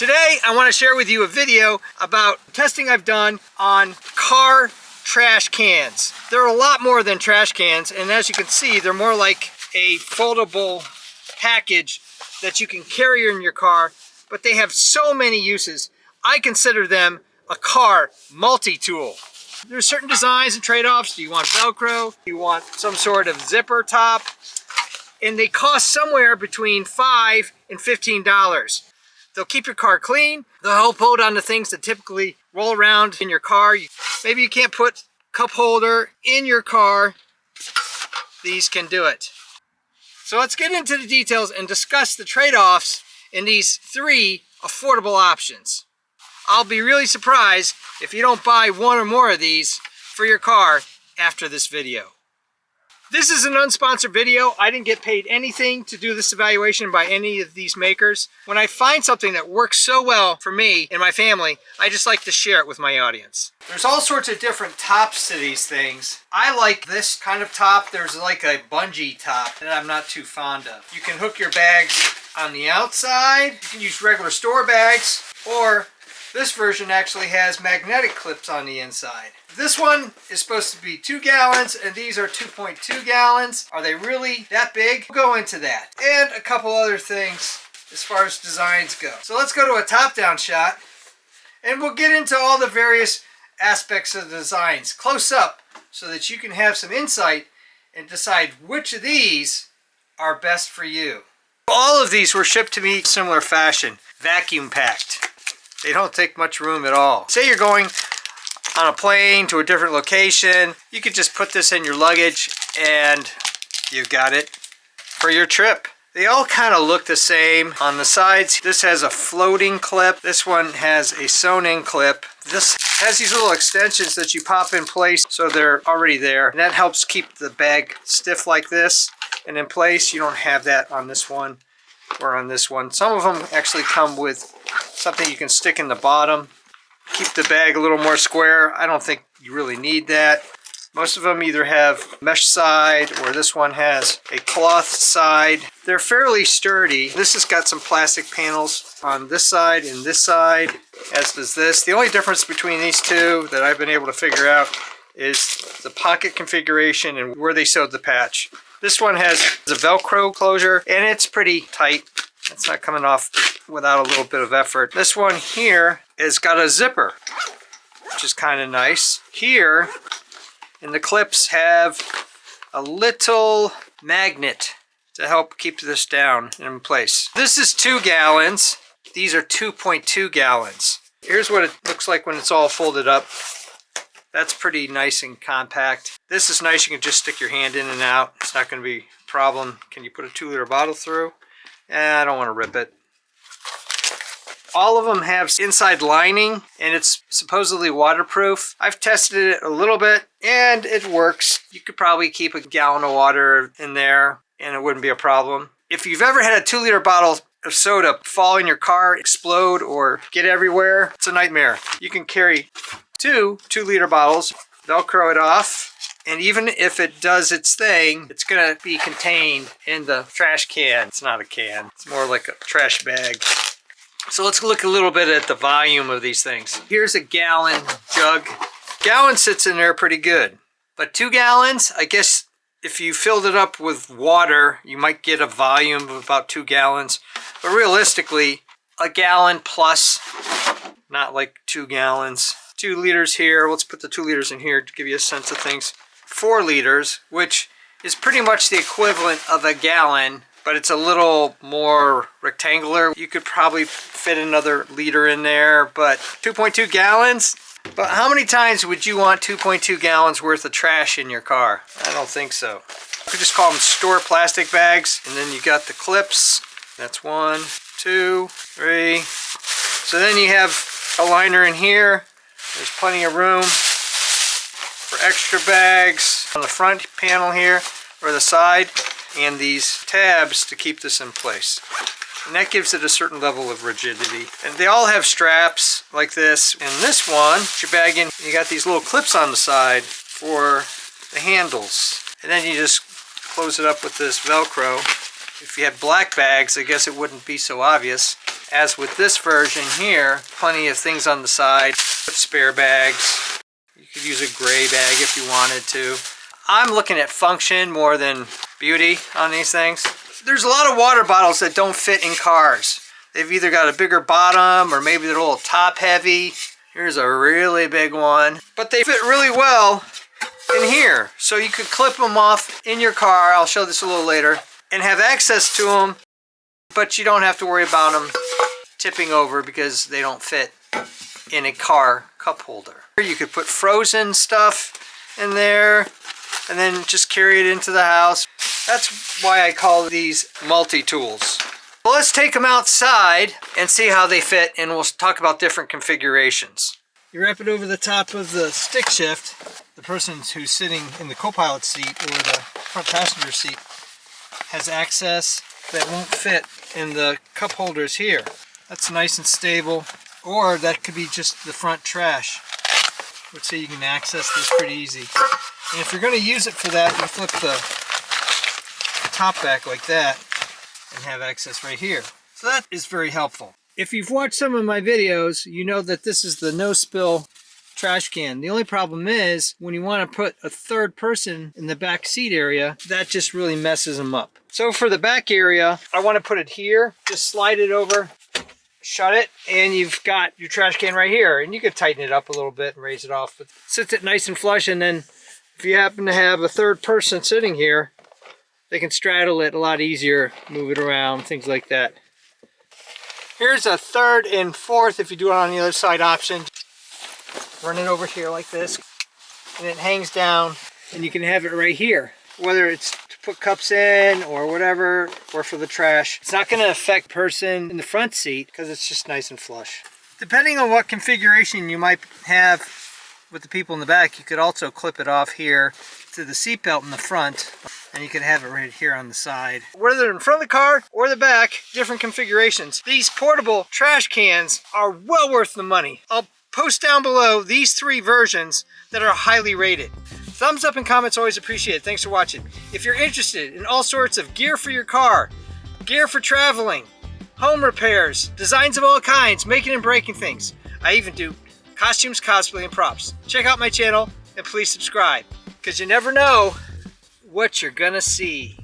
Today I want to share with you a video about testing I've done on car trash cans. They're a lot more than trash cans, and as you can see, they're more like a foldable package that you can carry in your car, but they have so many uses. I consider them a car multi-tool. There's certain designs and trade-offs. Do you want Velcro? Do you want some sort of zipper top? And they cost somewhere between $5 and $15. They'll keep your car clean. They'll help hold on to things that typically roll around in your car. Maybe you can't put cup holder in your car. These can do it. So let's get into the details and discuss the trade-offs in these three affordable options. I'll be really surprised if you don't buy one or more of these for your car after this video. This is an unsponsored video. I didn't get paid anything to do this evaluation by any of these makers. When I find something that works so well for me and my family, I just like to share it with my audience. There's all sorts of different tops to these things. I like this kind of top. There's like a bungee top that I'm not too fond of. You can hook your bags on the outside. You can use regular store bags, or this version actually has magnetic clips on the inside. This one is supposed to be 2 gallons, and these are 2.2 gallons. Are they really that big? We'll go into that. And a couple other things as far as designs go. So let's go to a top-down shot, and we'll get into all the various aspects of the designs close up so that you can have some insight and decide which of these are best for you. All of these were shipped to me in similar fashion, vacuum packed. They don't take much room at all. Say you're going on a plane to a different location, you could just put this in your luggage and you've got it for your trip. They all kind of look the same on the sides. This has a floating clip. This one has a sewn-in clip. This has these little extensions that you pop in place so they're already there. And that helps keep the bag stiff like this and in place. You don't have that on this one or on this one. Some of them actually come with something you can stick in the bottom. Keep the bag a little more square. I don't think you really need that. Most of them either have mesh side or this one has a cloth side. They're fairly sturdy. This has got some plastic panels on this side and this side, as does this. The only difference between these two that I've been able to figure out is the pocket configuration and where they sewed the patch. This one has a Velcro closure and it's pretty tight. It's not coming off without a little bit of effort. This one here has got a zipper, which is kind of nice. Here, and the clips have a little magnet to help keep this down in place. This is 2 gallons. These are 2.2 gallons. Here's what it looks like when it's all folded up. That's pretty nice and compact. This is nice. You can just stick your hand in and out. It's not going to be a problem. Can you put a 2-liter bottle through? I don't want to rip it. All of them have inside lining and it's supposedly waterproof. I've tested it a little bit and it works. You could probably keep a gallon of water in there and it wouldn't be a problem. If you've ever had a 2-liter bottle of soda fall in your car, explode, or get everywhere, it's a nightmare. You can carry 2 2-liter bottles, Velcro it off, and even if it does its thing, it's going to be contained in the trash can. It's not a can. It's more like a trash bag. So let's look a little bit at the volume of these things. Here's a gallon jug. Gallon sits in there pretty good. But 2 gallons, I guess if you filled it up with water, you might get a volume of about 2 gallons. But realistically, a gallon plus, not like 2 gallons. 2 liters here. Let's put the 2 liters in here to give you a sense of things. 4 liters, which is pretty much the equivalent of a gallon, but it's a little more rectangular. You could probably fit another liter in there, but 2.2 gallons? But how many times would you want 2.2 gallons worth of trash in your car? I don't think so. You could just call them store plastic bags, and then you got the clips. That's 1, 2, 3. So then you have a liner in here. There's plenty of room for extra bags on the front panel here or the side, and these tabs to keep this in place. And that gives it a certain level of rigidity. And they all have straps like this. And this one, put your bag in, you got these little clips on the side for the handles. And then you just close it up with this Velcro. If you had black bags, I guess it wouldn't be so obvious. as with this version here, plenty of things on the side, spare bags. You could use a gray bag if you wanted to. I'm looking at function more than beauty on these things. There's a lot of water bottles that don't fit in cars. They've either got a bigger bottom or maybe they're a little top heavy. Here's a really big one, but they fit really well in here. So you could clip them off in your car. I'll show this a little later and have access to them, but you don't have to worry about them tipping over because they don't fit in a car cup holder. You could put frozen stuff in there and then just carry it into the house. That's why I call these multi-tools. Well, let's take them outside and see how they fit, and we'll talk about different configurations. You wrap it over the top of the stick shift. The person who's sitting in the co-pilot seat or the front passenger seat has access that won't fit in the cup holders here. That's nice and stable. Or that could be just the front trash, which say you can access this pretty easy. And if you're going to use it for that, you flip the top back like that and have access right here. So that is very helpful. If you've watched some of my videos, you know that this is the no spill trash can. The only problem is when you want to put a third person in the back seat area, that just really messes them up. So for the back area, I want to put it here, just slide it over, shut it, and you've got your trash can right here. And you could tighten it up a little bit and raise it off, but sits it nice and flush. And then if you happen to have a third person sitting here, they can straddle it a lot easier, move it around, things like that. Here's a third and fourth if you do it on the other side option. Run it over here like this, and it hangs down, and you can have it right here, whether it's to put cups in or whatever, or for the trash. It's not going to affect the person in the front seat because it's just nice and flush. Depending on what configuration you might have with the people in the back, you could also clip it off here to the seat belt in the front, and you can have it right here on the side. Whether in front of the car or the back, different configurations. These portable trash cans are well worth the money. I'll post down below these 3 versions that are highly rated. Thumbs up and comments always appreciated. Thanks for watching. If you're interested in all sorts of gear for your car, gear for traveling, home repairs, designs of all kinds, making and breaking things, I even do costumes, cosplay, and props. Check out my channel and please subscribe, because you never know what you're gonna see.